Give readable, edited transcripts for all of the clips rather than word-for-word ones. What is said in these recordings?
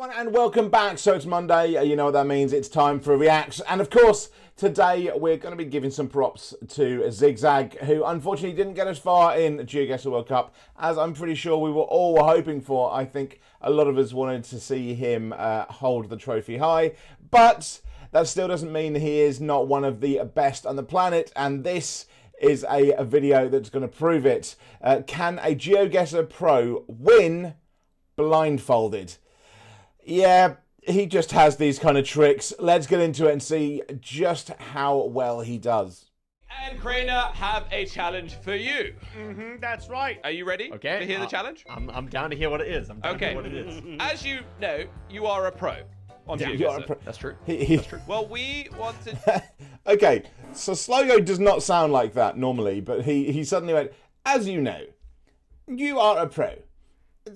everyone, and welcome back. So it's Monday, you know what that means, it's time for Reacts. And of course, today we're going to be giving some props to Zigzag, who unfortunately didn't get as far in GeoGuessr World Cup, as I'm pretty sure we were all hoping for. I think a lot of us wanted to see him hold the trophy high, but that still doesn't mean he is not one of the best on the planet, and this is a video that's going to prove it. Can a GeoGuessr pro win blindfolded? Yeah, he just has these kind of tricks. Let's get into it and see just how well he does. And Crainer have a challenge for you. That's right. Are you ready to hear the challenge? I'm down to hear what it is. Okay. What it is. As you know, you are a pro on GeoGuessr. You are a pro. That's true. That's true. Well, we wanted... Okay, so Slogo does not sound like that normally, but he suddenly went, as you know, you are a pro.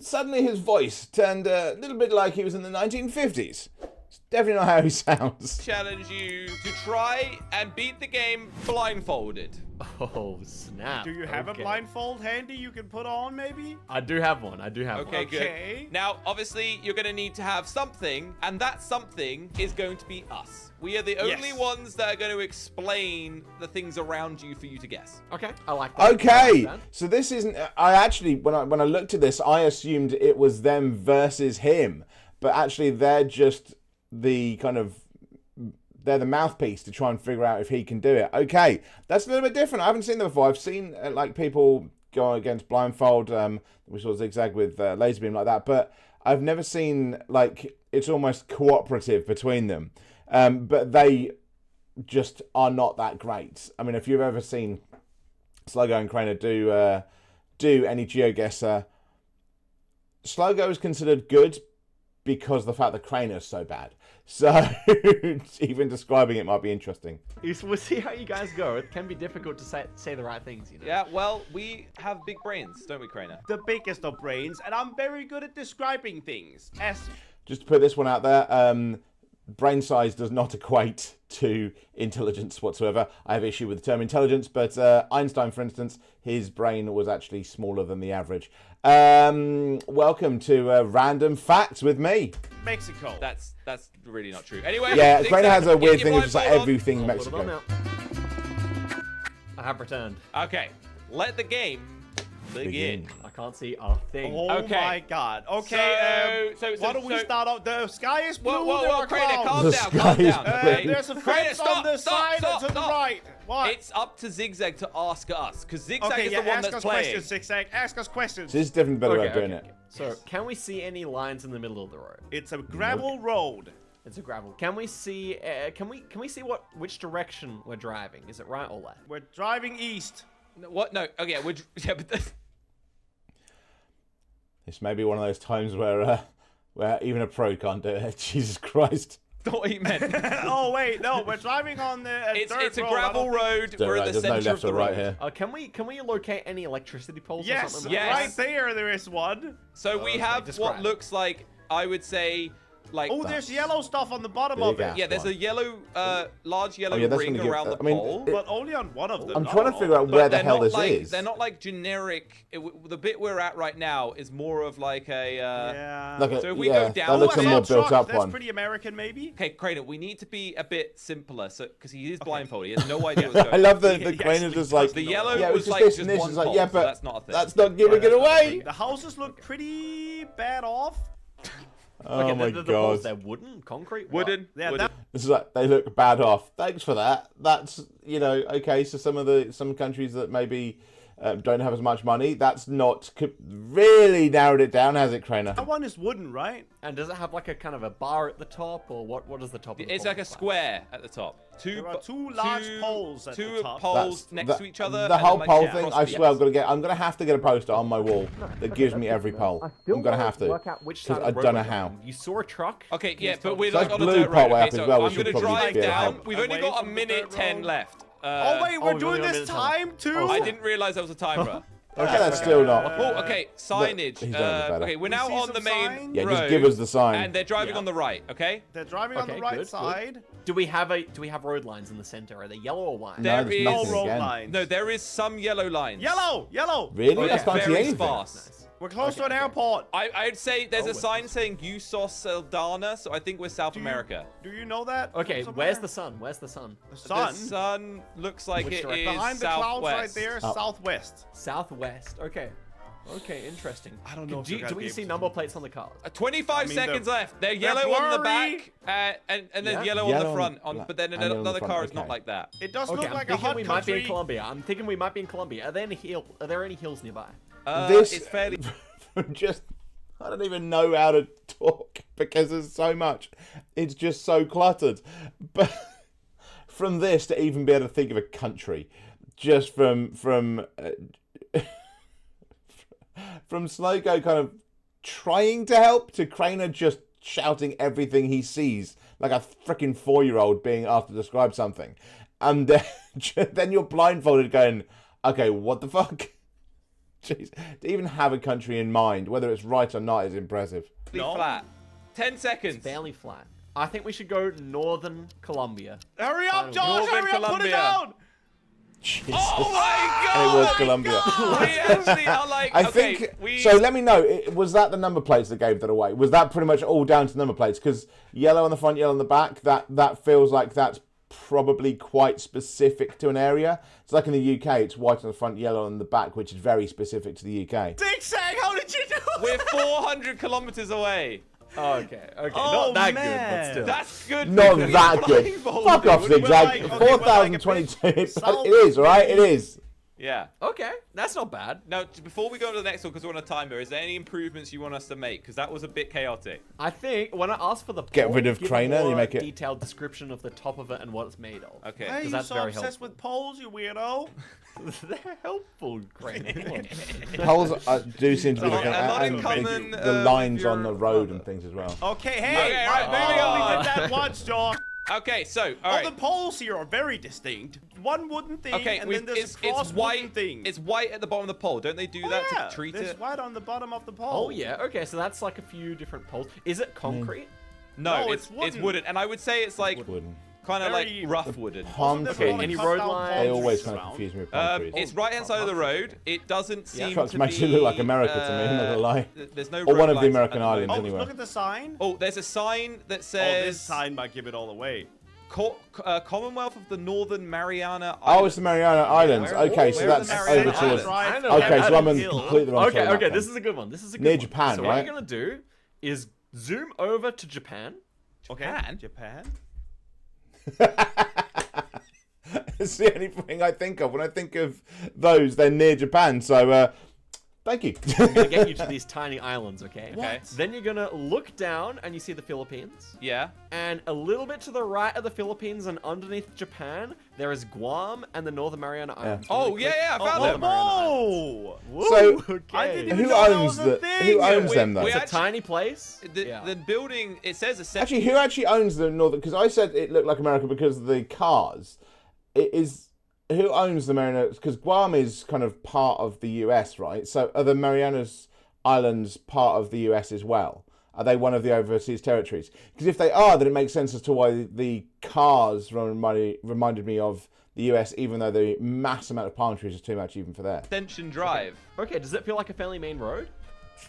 Suddenly his voice turned a little bit like he was in the 1950s. It's definitely not how he sounds. challenge you to try and beat the game blindfolded. Oh, snap. Do you have a blindfold handy you can put on, maybe? I do have one. I do have Okay, one. good. Now, obviously, you're going to need to have something, and that something is going to be us. We are the only ones that are going to explain the things around you for you to guess. Okay, I like that. Okay, so this isn't... I actually, when I looked at this, I assumed it was them versus him. But actually, they're just the kind of... They're the mouthpiece to try and figure out if he can do it. Okay, that's a little bit different. I haven't seen that before. I've seen like people go against blindfold. We saw Zigzag with laser beam like that, but I've never seen like it's almost cooperative between them. But they just are not that great. I mean, if you've ever seen Slogo and Crainer do any GeoGuessr, Slogo is considered good because of the fact that Crainer is so bad. So even describing it might be interesting. We'll see how you guys go. It can be difficult to say the right things, you know. Yeah, well, we have big brains, don't we, Crainer? The biggest of brains, and I'm very good at describing things. Just to put this one out there, brain size does not equate to intelligence whatsoever. I have issue with the term intelligence, but Einstein, for instance, his brain was actually smaller than the average. Welcome to Random Facts with me. Mexico. That's really not true. Anyway, Yeah, Zigzag, Crainer has a weird get thing your of just like blindfold on. everything I'll put it on Mexico. now. I have returned. Okay, let the game begin. I can't see a thing. Oh Okay. my god. Okay, So why don't we start off? The sky is blue. Whoa, there are Crainer, clouds. calm The down, sky calm is down. blue. Okay? There's a Crainer, fence on the side and to the right. What? It's up to Zigzag to ask us, because Zigzag Okay, is yeah, the one ask that's us playing. questions, Zigzag. Ask us questions. This is definitely a better way of doing it. So, can we see any lines in the middle of the road? It's a gravel road. It's a gravel. Can we see? Can we see which direction we're driving? Is it right or left? We're driving east. No, what? No. Okay, yeah, but This may be one of those times where even a pro can't do it. Jesus Christ. that's not what he meant. Oh wait, no, we're driving on the It's a gravel road. We're in the There's no center of left the or right road. here. Can we locate any electricity poles or Yes, something? Yes. right there is one. So we have describe what it. looks like, I would say, like... Oh, there's yellow stuff on the bottom of Big it. ass yeah, there's a one. yellow, large yellow Oh, yeah, that's ring gonna give- around the I mean, pole. But only on one of them. I'm not trying to all. figure out But where the they're hell not this like, is. They're not like generic. The bit we're at right now is more of like a... Yeah. Like a, So if we yeah, go down- that looks Oh, a I more saw built truck. up That's one. pretty American, maybe. Okay, Crainer, we need to be a bit simpler, so because he is blindfolded. He has no idea what's going on. I love that He the Crainer's actually just like, The yellow yeah, it was just like this just and this. one It's like, pole, yeah, so but that's not a thing. that's not giving it away. The houses look pretty bad off. Oh Okay, my the poles, god. they're wooden, concrete, Wooden. Yeah, wooden. This is like, they look bad off. Thanks for that. That's, you know, okay, so some countries that maybe don't have as much money, that's not really narrowed it down, has it, Crainer? That one is wooden, right? And does it have like a kind of a bar at the top, or what is the top? Of the It's pole like a look square at the top. There are two large poles at two the top. poles That's next to each other. The and whole then, like, pole yeah, thing, across I the swear, ends. I'm gonna have to get a poster on my wall that gives me every pole. I'm gonna have to. Work out which 'Cause side I of the road don't know we're how. on. You saw a truck. Okay, yeah, Yes, but we're So like it's on a blue dirt part road. way Okay, up as so well, I'm which gonna will probably drive be a down. help. We've only Away got a from the minute dirt 10 road. left. Oh wait, oh, we're we've doing only got a this minute time. time too. Oh, I didn't realize there was a timer. Okay, that's still not. Oh, okay, signage. he's done a bit better. Okay, we're We now see on some the main signs? Yeah, road. just give us the sign. And they're driving Yeah. on the right, okay? They're driving on the Okay, right good, good. side. Do we have road lines in the center? Are they yellow or white? No, There there's is- No nothing road again. lines. No, there is some yellow lines. Yellow, yellow. Really? Oh, I yeah, can't see very anything. sparse. We're close to an airport. I'd say there's a sign saying Usos Saldana, so I think we're South America. Do you know that? Okay, where's the sun? Where's the sun? The sun? The sun looks like it is Behind the clouds right southwest. there, southwest. Southwest. Okay. Okay, interesting. I don't know if Do we see number plates on the cars? 25 seconds left. They're yellow on the back, and then yellow on the front. But then another car is not like that. It does Okay, look I'm like a thinking hot we might be in country. Colombia. I'm thinking we might be in Colombia. Are there any hills nearby? It's fairly. I don't even know how to talk because there's so much. It's just so cluttered. But from this to even be able to think of a country, just from Slowgo kind of trying to help to Craner just shouting everything he sees like a freaking 4-year-old being asked to describe something, and then you're blindfolded going, okay, what the fuck? Jeez, to even have a country in mind, whether it's right or not, is impressive. Flat. 10 seconds. Fairly flat. I think we should go northern Colombia. Hurry up, Josh! Northern Hurry up, put it Colombia. down! Jesus. Oh my god! And it was Colombia. We actually are like, I okay, think so. Let me know. Was that the number plates that gave that away? Was that pretty much all down to number plates? Because yellow on the front, yellow on the back. That feels like that's probably quite specific to an area. It's like in the UK, it's white on the front, yellow on the back, which is very specific to the UK. Zigzag, how did you do it? We're 400 kilometers away. Oh, okay. Oh, Not that man. good, but still. That's good. Not because that good. blindfolded. Fuck off, We're Zigzag. like- okay, we're like a 4022. bit It is, right? It is. Yeah. Okay, that's not bad. Now, before we go to the next one, because we're on a timer, is there any improvements you want us to make? Because that was a bit chaotic. I think when I ask for the Get poll, rid of give Craner, a more you make it- detailed description of the top of it and what it's made of. Okay. Why are you that's so very obsessed helpful. with poles, you weirdo? They're helpful, Craner. Come on. Poles do seem to be So, looking a lot in and common, the lines with on the your road mother. and things as well. Okay, hey, Okay, I right, moving only on. did that once, Josh. Okay, so, all All right. the poles here are very distinct. One wooden thing, Okay, and then there's it's a cross white. wooden thing. It's white at the bottom of the pole. Don't they do that yeah, to treat there's it? white on the bottom of the pole. Oh yeah. Okay, so that's like a few different poles. Is it concrete? No, No, it's it's wooden. And I would say it's like Wooden. kind of like Very- rough wooden. Palm there's a tree. lot of Any cut road down lines? palm They always trees kind of around. confuse me with palm trees. It's right hand side of the road. It doesn't seem Trucks to makes be. it look like America to me, I'm not gonna lie. There's no. Or one road of the lines American at the islands, moment. Oh, anyway. look at the sign. Oh, there's a sign that Oh, says this sign might give it all away. Commonwealth of the Northern Mariana Islands. Oh, it's the Mariana Islands. Where- Okay, where so are that's the over Mariana towards. Islands? I know. Okay, so I'm Capitol on Hill. completely wrong side Okay, of the okay, map this then. is a good one. This is a good Near one. Japan, so right? what you're gonna do is zoom over to Japan. Okay. Japan. It's the only thing I think of when I think of those. They're near Japan, so thank you. I'm gonna get you to these tiny islands, okay? Okay. Then you're gonna look down and you see the Philippines. Yeah. And a little bit to the right of the Philippines and underneath Japan, there is Guam and the Northern Mariana Islands. Oh, Really yeah, quick. yeah, I found Northern them. Mariana Islands. Whoa! So, Okay. I didn't even who know that owns was a the? thing. Who owns we- them though? we It's a actually- tiny place. The building, it says a Actually, who actually owns the northern? Because I said it looked like America because of the cars. It is. Who owns the Marianas? Because Guam is kind of part of the US, right? So are the Marianas Islands part of the US as well? Are they one of the overseas territories? Because if they are, then it makes sense as to why the cars reminded me of the US, even though the mass amount of palm trees is too much even for there. Ascension Drive. Okay, does it feel like a fairly main road?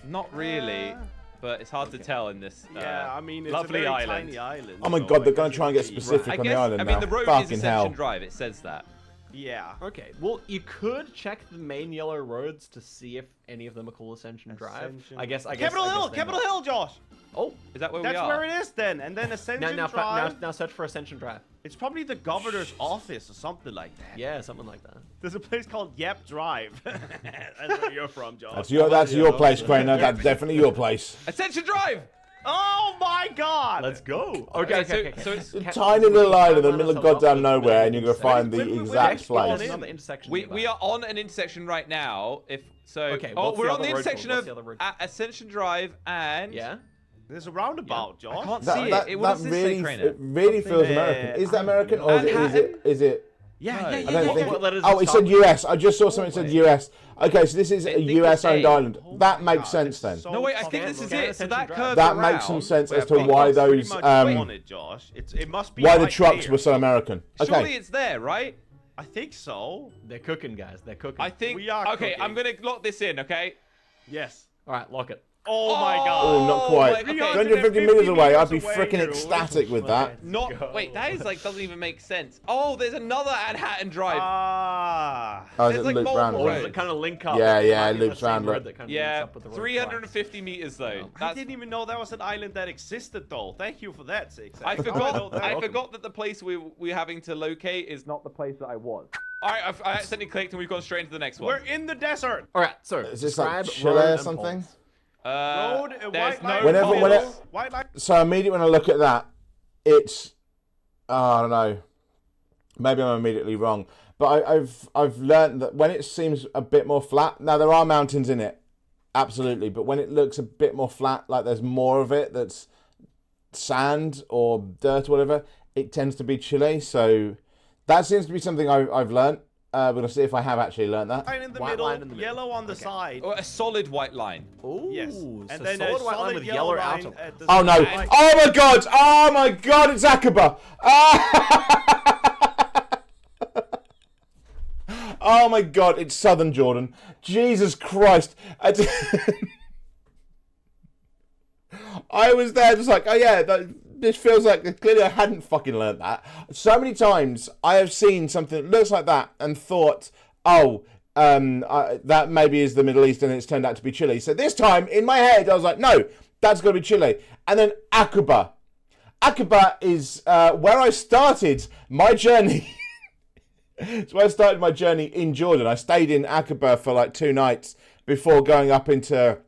Not really, but it's hard to tell in this Yeah, I mean, it's lovely a very island. tiny island. Oh my so God, I they're going guess to try and get it would be- specific I on guess, the island I mean, now. the road is Fucking Ascension hell. Drive. It says that. Yeah. Okay, well, you could check the main yellow roads to see if any of them are called Ascension Drive. Ascension. I guess. Capitol Hill, they're Capitol not. Hill, Josh. Oh, Is that where That's we are? where it is then. And then Ascension Drive. now search for Ascension Drive. It's probably the governor's office or something like that. Yeah, something like that. There's a place called Yep Drive. That's where you're from, Josh. That's your place, Craner. That's definitely your place. Ascension Drive! Oh my God! Let's go. Okay, Okay. so it's- A tiny little island in the middle of goddamn nowhere, and you're gonna find the Wait, exact wait, wait, place. wait, On the intersection. we nearby. are on an intersection right now. If so, Okay, oh, what's we're the on the other road intersection called? What's of the other road Ascension Drive and Yeah. There's a roundabout, Josh. I can't That, see that, it. What that does this say, really, Craner? it really feels Something, American. Is that American or is Manhattan? it? Yeah, No. yeah, I yeah. I don't yeah. think. What letters Oh, does it it said start US. I just saw something that said US. Okay, so this is I a think US it's owned A. island. Oh That my makes God, sense it's then. so No, wait, I think fucking this is good. it. So that Drive. curves That around makes some sense where as to people- why Pretty those much on it, Josh. It must be why the right trucks there. were so American. Surely Okay. it's there, right? I think so. They're cooking, guys. They're cooking. I think. We are Okay, cooking. I'm gonna lock this in. Okay. Yes. All right, lock it. Oh my god. Oh, not quite. my- okay. 250 meters away. I'd be meters away, freaking dude. ecstatic with that. Not. Wait, that is like doesn't even make sense. Oh, there's another Manhattan Drive. Ah. Oh, There's is it like loop round? multiple Or is does it? it kind of link up? Yeah, yeah, might it be the loops same round, road look. that kind of Yeah, links up with the road 350 meters though. I didn't even know that was an island that existed, though. Thank you for that, Six. I know forgot. that. I forgot that the place we're having to locate is not the place that I was. All right, I accidentally clicked and we've gone straight into the next one. We're in the desert. All right, so Is this like describe Chile road or and something? poles. Road, there's white no line, Whenever- yellow, whenever- white line. So immediately when I look at that, it's I don't know. Maybe I'm immediately wrong, but I've learned that when it seems a bit more flat. Now there are mountains in it, absolutely, but when it looks a bit more flat, like there's more of it that's sand or dirt or whatever, it tends to be Chile. So that seems to be something I've learned. We're gonna see if I have actually learned that. Line in the White middle, line in the middle. yellow on the side. Or a solid white line. Ooh, Yes. so And then solid a white line with yellow line outer. at the Oh no! side. Oh my god! Oh my god! It's Aqaba! Ah! Oh my god! It's southern Jordan. Jesus Christ! I was there just like, oh yeah, this feels like clearly I hadn't fucking learnt that. So many times I have seen something that looks like that and thought, oh, that maybe is the Middle East and it's turned out to be Chile. So this time in my head I was like, no, that's got to be Chile. And then Aqaba. Aqaba is where I started my journey. It's where I started my journey in Jordan. I stayed in Aqaba for like 2 nights before going up into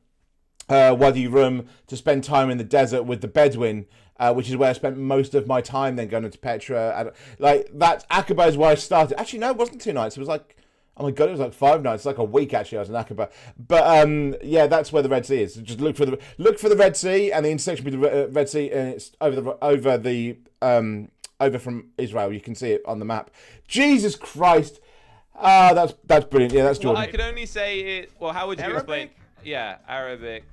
Wadi Rum to spend time in the desert with the Bedouin, which is where I spent most of my time. Then going into Petra, and, like that. Aqaba is where I started. Actually, no, it wasn't 2 nights. It was like, oh my god, it was like 5 nights. It's like a week actually. I was in Aqaba, but yeah, that's where the Red Sea is. Just look for the Red Sea and the intersection between the Red Sea, and it's over from Israel. You can see it on the map. Jesus Christ, that's brilliant. Yeah, that's Well, Jordan. I can only say it. Well, how would you explain? Arabic? Yeah, Arabic.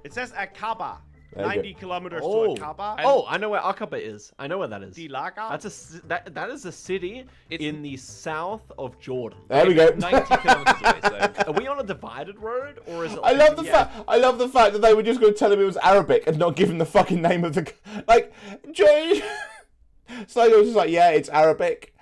It says Aqaba. There you 90 go. kilometers Oh. to Aqaba. Oh, I know where Aqaba is. I know where that is. Dilaga? That is a city in the south of Jordan. There we go. 90 kilometers away. So. Are we on a divided road, or is it? I love the fact. I love the fact that they were just going to tell him it was Arabic and not give him the fucking name of the like. Joy. So it was just like, yeah, it's Arabic.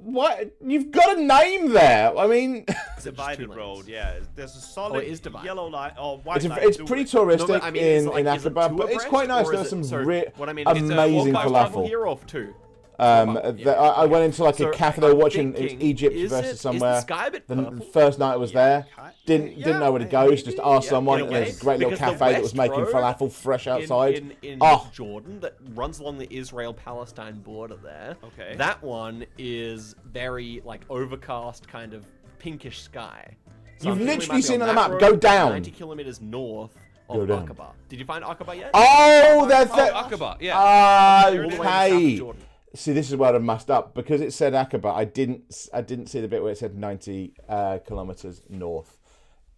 What? You've got a name there. I mean, Divided road, yeah. There's a solid it is divided. yellow line. Oh, white line. it's do pretty it. touristic No, but I mean, in is it Aqaba, two but it's abreast, quite nice. or There's is it- some what I mean is amazing walk by falafel. here or 2? I went into like So a cafe they were I'm watching thinking, Egypt is versus it- is somewhere. the sky a bit The purple? first night I was there, didn't know where to go. Just maybe, asked yeah, someone, in a and there's way, a great little because the cafe that was West making Road falafel fresh outside. in Oh. Jordan that runs along the Israel-Palestine border there. Okay. That one is very like overcast, kind of pinkish sky. So You've I'm thinking we literally might be seen on on the that map. road, Go down. 90 kilometers north Go of down. Aqaba. Did you find Aqaba yet? Oh, that's Oh, Aqaba. Yeah. All the way to south of okay. Jordan. See, this is where I messed up because it said Aqaba. I didn't see the bit where it said 90 kilometers north.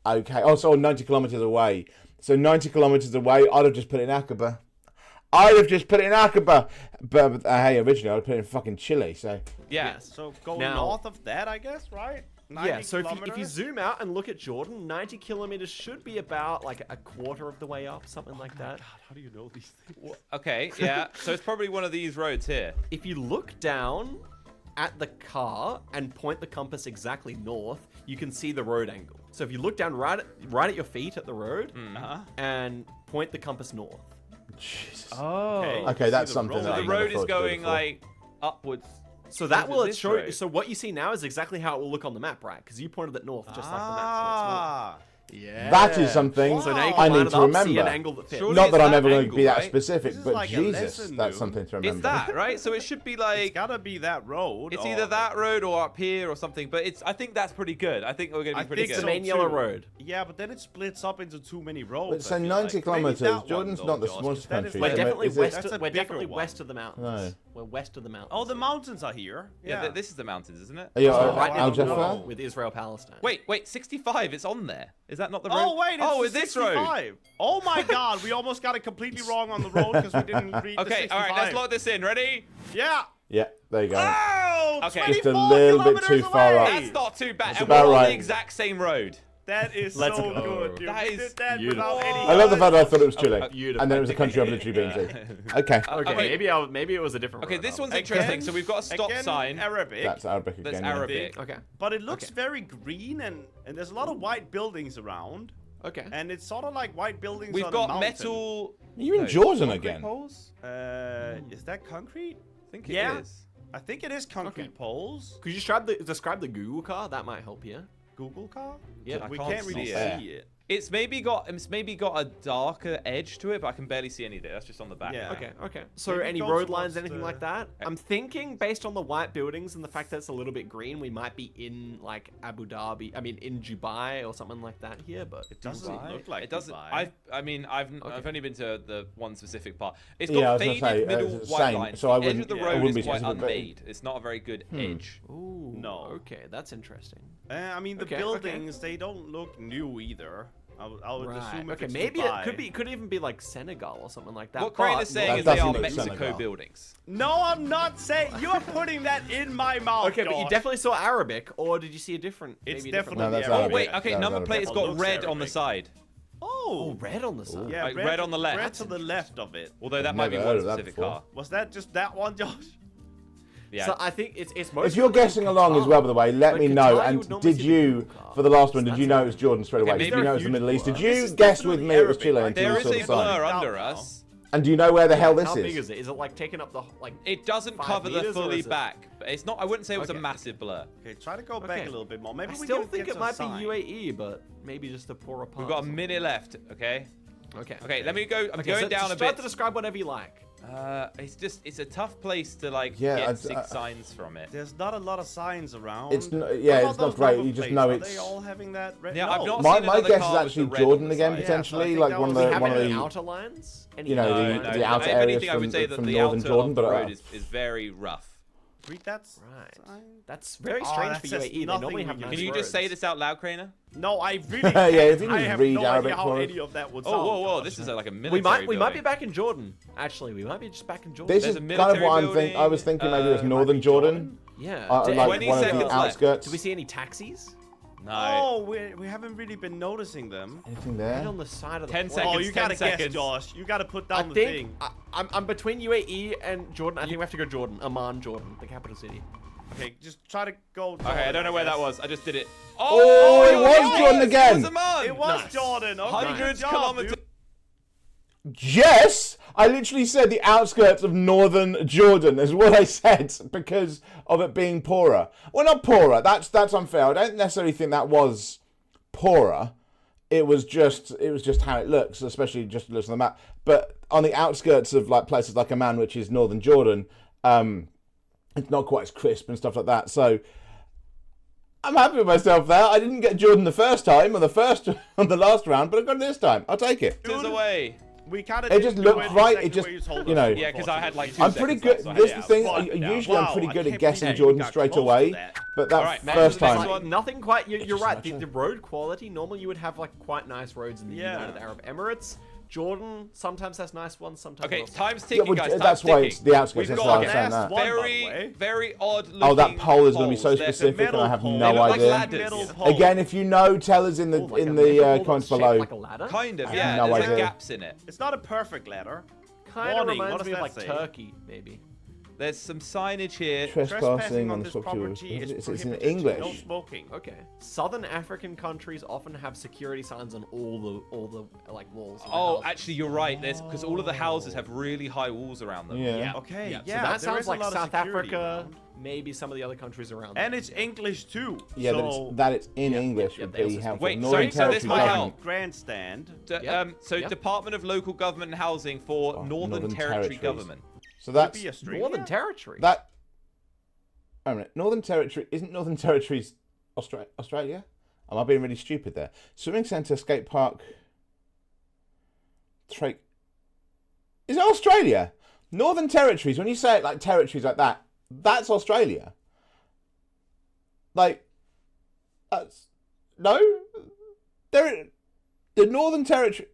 Okay. Oh, so 90 kilometers away. So 90 kilometers away, I'd have just put it in Aqaba. But hey, originally I'd put it in fucking Chile. So Yeah. So go Now- north of that, I guess, right? 90 Yeah, so if you kilometers? zoom out and look at Jordan, 90 kilometers should be about like a quarter of the way up, something like that. God, how do you know these things? Okay. Yeah. So it's probably one of these roads here. If you look down at the car and point the compass exactly north, you can see the road angle. So if you look down right at your feet at the road and point the compass north. Jesus. Oh. Okay, that's the something road. that So I the never road is thought to do going before. like upwards. So that Into will this show. road. So what you see now is exactly how it will look on the map, right? Because you pointed it north, just like the map. Ah. So it's north. Yeah. That is something So now you I can line need it to up, remember. see an angle that fits. Surely Not it's that I'm that ever going to angle, be that right? specific, This is but like a Jesus, lesson, that's dude. something to remember. It's that, right? So it should be It's like gotta be that road. it's or- either that road or up here or something. But it's I think that's pretty good. I think we're going to I be pretty think It's good. the so main yellow too. road. Yeah, but then it splits up into too many But roads. so I feel 90 like. Maybe kilometers. that one, Jordan's though, not the Josh, smallest 'cause that is country. We're like- definitely Is it? west. That's a We're bigger definitely one. west of the mountains. No. We're west of the mountains. Oh, the mountains are here. Yeah, Yeah. this is the mountains, isn't it? Are you Oh, right wow. near Al the Jaffa? border with Israel Palestine. Wait, 65. It's on there. Is that not the road? Oh wait, it's oh, the it's this road. 65. Oh my God, we almost got it completely wrong on the road because we didn't read the Okay, 65. all right, let's lock this in. Ready? Yeah. Yeah, there you go. Oh, Okay. Just a 24 little bit too kilometers far away. up. That's not too bad. That's And about we're on right. the exact same road. That is Let's so go. good, dude. That We is did that beautiful. without any. I love the fact that I thought it was Chile, Beautiful. and then it was a country I've literally been to. Okay, Okay, Okay. maybe it was a different. Okay, road, this that one's one. interesting. So we've got a stop Again, sign. Arabic. that's Arabic again. That's yeah. Arabic. Okay. But it looks Okay. very green, and there's a lot of white buildings around. Okay. And it's sort of like white buildings We've on a got mountain. metal. Are you in no, Jordan concrete again? Poles? Is that concrete? I think it Yeah. is. I think it is concrete Okay. poles. Could you describe the Google car? That might help you. Google car? Yeah, We I can't can't really see it. see it. It's maybe got a darker edge to it, but I can barely see any of it. That's just on the back. Yeah. Okay. So Maybe any go road towards lines, anything the- like that? I'm thinking based on the white buildings and the fact that it's a little bit green, we might be in like Abu Dhabi. I mean, in Dubai or something like that here. But It doesn't Dubai? look like it doesn't. Dubai. I've only been to the one specific part. It's Yeah, I got was gonna faded say, middle it's the white same, lines. so I the edge of wouldn't- the yeah, I road wouldn't is be quite specific, but- unmade. It's not a very good edge. Ooh, No. Okay, that's interesting. I mean, the Okay, buildings, they don't look new either. I would assume if Okay, it's maybe Dubai. it could even be like Senegal or something like that. What Crane but- is saying That is they doesn't are look Mexico Senegal. buildings. No, I'm not saying. You're putting that in my mouth. Okay, but you Josh. definitely saw Arabic, or did you see a different? It's maybe a different definitely No, that's Arabic. Oh Arabic. wait, okay. Yeah, Number that's plate has Arabic. got Looks red on the Arabic. side. Oh, red on the side. Yeah, Like red on the left. Red to the left of it. Although that I've might be never one heard of that specific before. car. Was that just that one, Josh? Yeah. So I think it's most. If you're guessing along as well, by the way, let me know. And did you, for the last one, did you know it was Jordan straight away? Okay, Did maybe you know a it was the huge Middle East? Did blur. you This is guess with definitely me it was Arabic. Chile until there you is saw a the sign? blur sign. under Now. us. And do you know where the hell this How big is? is it? Is it like taking up the like? It doesn't 5 cover the meters, or fully is it- back. But it's not. I wouldn't say it was a Okay. massive blur. Okay, try to go back Okay. a little bit more. Maybe I we still can think get it a might sign. be UAE, but maybe just a poorer part. We've got a minute left. Okay. Okay. Okay. Let me go. I'm Okay, going so down a just start bit. to describe whatever you like. It's a tough place to like Yeah, get I- six signs from it. There's not a lot of signs around. It's n- What yeah, about it's not those great, number you just plates? know Are it's- they all having that red? Yeah, no. I've not My seen another guess is car with actually the red Jordan on the again, side. Yeah, so I potentially, think like that one of was- the we Have one of any the outer lines? Any you know, outer the- lines? the outer If areas anything, I would say that from the northern outer Jordan, of the but road is very rough. Read that Right. sign. That's very Oh, strange that for says UAE. They nothing normally we have can nice Can you just say this out loud, Craner? No, I really Yeah, can't. if you I just have read no Arabic idea how for us. any of that would Oh, sound. whoa, whoa! Josh. This is like a military. We might be building. back in Jordan. Actually, we might be just back in Jordan. This There's is a kind of military what I was building, thinking maybe it was might northern be Jordan, Yeah. like 20 one of seconds the left. outskirts. Do we see any taxis? No. Oh, we haven't really been noticing them. Anything Right there? on the side of the 10 plane. seconds. Oh, you gotta 10 guess, seconds. Josh. You gotta put I down the think thing. I'm between UAE and Jordan. I think we have to go Jordan. Amman, Jordan, the capital city. Okay, just try to go. Okay, I don't know where that was. I just did it. Oh, it you're was right. Jordan again. It was Amman. It was Nice. Jordan. Okay, Hundreds good job, kilometers. dude. Yes, I literally said the outskirts of northern Jordan is what I said because of it being poorer. Well, not poorer. That's unfair. I don't necessarily think that was poorer. It was just how it looks, especially just looks on the map. But on the outskirts of like places like Amman, which is northern Jordan, it's not quite as crisp and stuff like that. So I'm happy with myself there. I didn't get Jordan the first time or the last round, but I got it this time. I'll take it. Meters away. We kind of. It just looked right, it just, you know- Yeah, because I had like 2 I'm pretty seconds good. left, so I This had is to the thing. find it out. Usually, I'm Wow, pretty I good at can't guessing believe Jordan you got straight close to away. that. But that Alright, man, first so this time, one- Nothing quite. You're right. much The road quality. Normally, you would have like quite nice roads in the Yeah. United Arab Emirates. Jordan sometimes has nice ones. Sometimes. Okay, not so time's yeah, ticking, well, guys. that's Time's why ticking. it's the outskirts. We've That's got why I'm last saying that. one. by the very, way. very odd looking. Oh, that pole is going to be so poles. They're specific, and I have metal no pole. They look like idea. ladders. Metal Yeah. pole. Again, if you know, tell us in the like a in metal the pole comments shaped below. Like a ladder. Kind of, I yeah. have no There's idea. like gaps in it. It's not a perfect ladder. Kind of Warning, what reminds does me of that like say? Turkey, maybe. There's some signage here. Trespassing on the this property. property is It's in prohibited. No English. smoking. Okay. Southern African countries often have security signs on all the like walls. of the Oh, houses. actually, you're right. There's because all of the houses have really high walls around them. Yeah. Okay, Yeah. yeah. So that there sounds is a like lot of South security Africa, around. maybe some of the other countries around. And there. it's English too. Yeah, so that it's in English yeah, would they be also helpful. Wait, Northern so this Territory might doesn't. help. grandstand. Yep. Department of Local Government and Housing for Oh, Northern Northern Territory Territories. Government. So that's Be Australia? Northern Territory. that. Wait a minute. Northern Territory isn't Northern Territories Australia? Am I being really stupid there? Swimming centre, skate park. Is it Australia? Northern Territories. When you say it like territories like that, that's Australia. Like, that's no. The Northern Territory.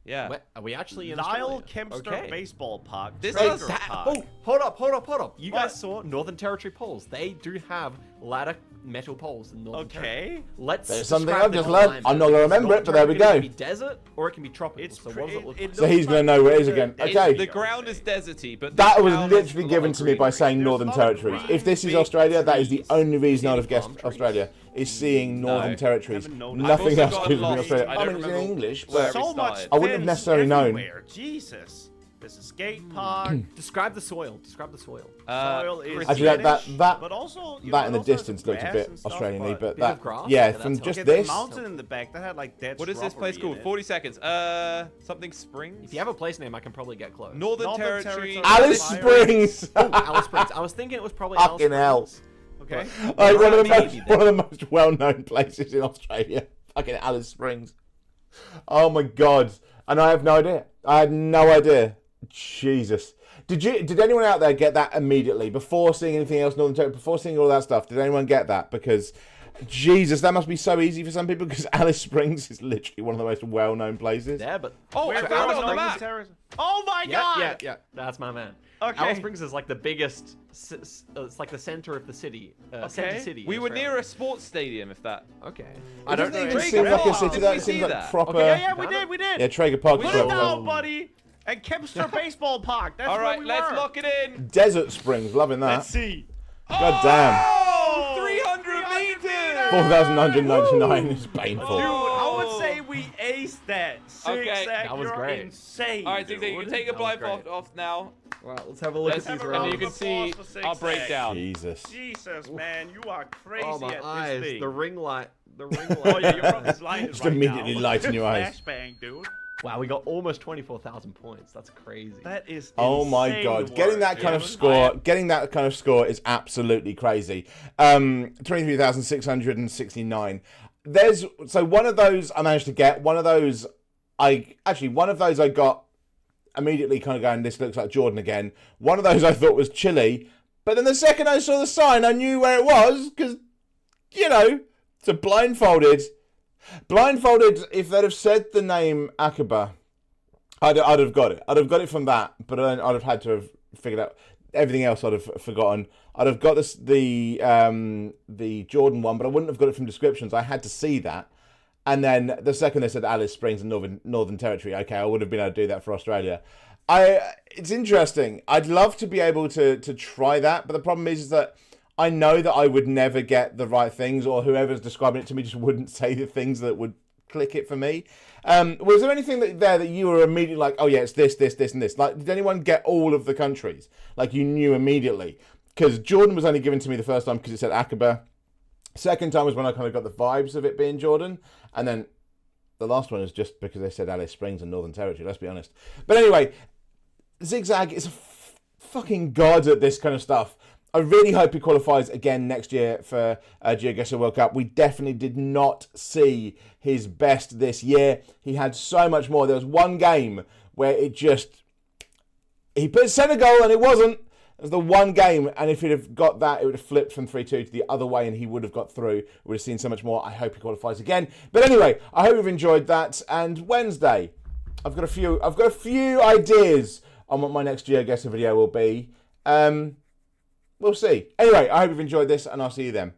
Yeah. Wait, are we actually in Lyle Australia? Kempster Okay. Baseball Park. This Traeger is- Park. Oh, hold up. You What? guys saw Northern Territory polls. They do have ladder metal poles in Northern Okay. Territory. Let's There's something describe I've the just learned. climate. I'm not gonna remember it, but there we Northern Territory go. can be desert or it can be tropical. It's So what does it look like? So he's gonna know where it is again. Okay. The ground is deserty, but That the was town literally has a given lot to of me by greenery. saying There's Northern a lot of Territories. green, If this is big Australia, that is the trees only reason I'd have in guessed palm trees. Australia, is seeing Northern No. Territories. Haven't known that. Nothing I've else also could be gotten Australia. lost. I I don't mean, it's in remember English, where but we So much started. I wouldn't have fence necessarily known. everywhere. Jesus. There's a skate park. Describe the soil. Describe the soil. Soil is Christy. Actually, that reddish, that but also that in the it also has distance looked a grass bit and stuff, Australian-y, but Bit of that grass? yeah, Yeah, from that's just Okay, there's this. a mountain in the back that had like dead What is this place shrubbery in called? it. 40 seconds. Something Springs? If you have a place name, I can probably get close. Northern Northern Territory. Territory. Alice Springs. Oh, Alice Springs. I was thinking it was probably Alice Fucking hell. Springs. Okay. Like one of the Maybe most one of the most well-known places in Australia. Fucking Alice Springs. Oh my god! And I have no idea. I had no idea. Jesus. Did anyone out there get that immediately before seeing anything else? Northern Territory, before seeing all that stuff. Did anyone get that? Because Jesus, that must be so easy for some people. Because Alice Springs is literally one of the most well-known places. Yeah, but Oh, I found it on the map. Oh my god! yeah. That's my man. Okay. Alice Springs is like the biggest. It's like the center of the city. Center Okay. city. in We were Australia. near a sports stadium, if that. Okay. I don't even Traeger seem like a Park. city. Did That we seems see like that? proper. Okay, Yeah, we did, we did. Yeah, Traeger Park. Put is it well- down, buddy. And Kempster Baseball Park. That's All where right, we let's were. lock it in. Desert Springs, loving that. Let's see. God damn. Oh, 300 meters. 4,999 is painful. Dude, I would say we aced that. Okay. Zach, That was you're great. insane. All right, Zig, you can take your That was blindfold great. off now. Well, let's have a look Let's- at these have a and round you of can see applause for our Zig Zag. breakdown. Jesus. Jesus, man, you are crazy Oh my at eyes! this thing. The ring light. The ring light. Oh yeah, you're probably blinded Just right immediately now. light in your eyes. Flashbang, dude. Wow, we got almost 24,000 points. That's crazy. That is. Oh my insane god, work, getting that kind of dude. score is absolutely crazy. 23,669. So one of those I managed to get, one of those I got immediately kind of going, this looks like Jordan again. One of those I thought was Chile, but then the second I saw the sign, I knew where it was, because, you know, it's a blindfolded. Blindfolded, if they'd have said the name Aqaba, I'd have got it. I'd have got it from that, but then I'd have had to have figured out everything else. I'd have forgotten. I'd have got the Jordan one, but I wouldn't have got it from descriptions. I had to see that, and then the second they said Alice Springs and Northern Territory, okay, I would have been able to do that for Australia. It's interesting. I'd love to be able to try that, but the problem is that I know that I would never get the right things, or whoever's describing it to me just wouldn't say the things that would click it for me. Was there anything that you were immediately like, oh yeah, it's this, and this? Like, did anyone get all of the countries? Like, you knew immediately? Because Jordan was only given to me the first time because it said Aqaba. Second time was when I kind of got the vibes of it being Jordan. And then the last one is just because they said Alice Springs and Northern Territory, let's be honest. But anyway, Zigzag is a fucking god at this kind of stuff. I really hope he qualifies again next year for GeoGuessr World Cup. We definitely did not see his best this year. He had so much more. There was one game where he put Senegal and it wasn't. It was the one game, and if he'd have got that, it would have flipped from 3-2 to the other way, and he would have got through. We would have seen so much more. I hope he qualifies again. But anyway, I hope you've enjoyed that. And Wednesday, I've got a few ideas on what my next GeoGuessr video will be. We'll see. Anyway, I hope you've enjoyed this, and I'll see you then.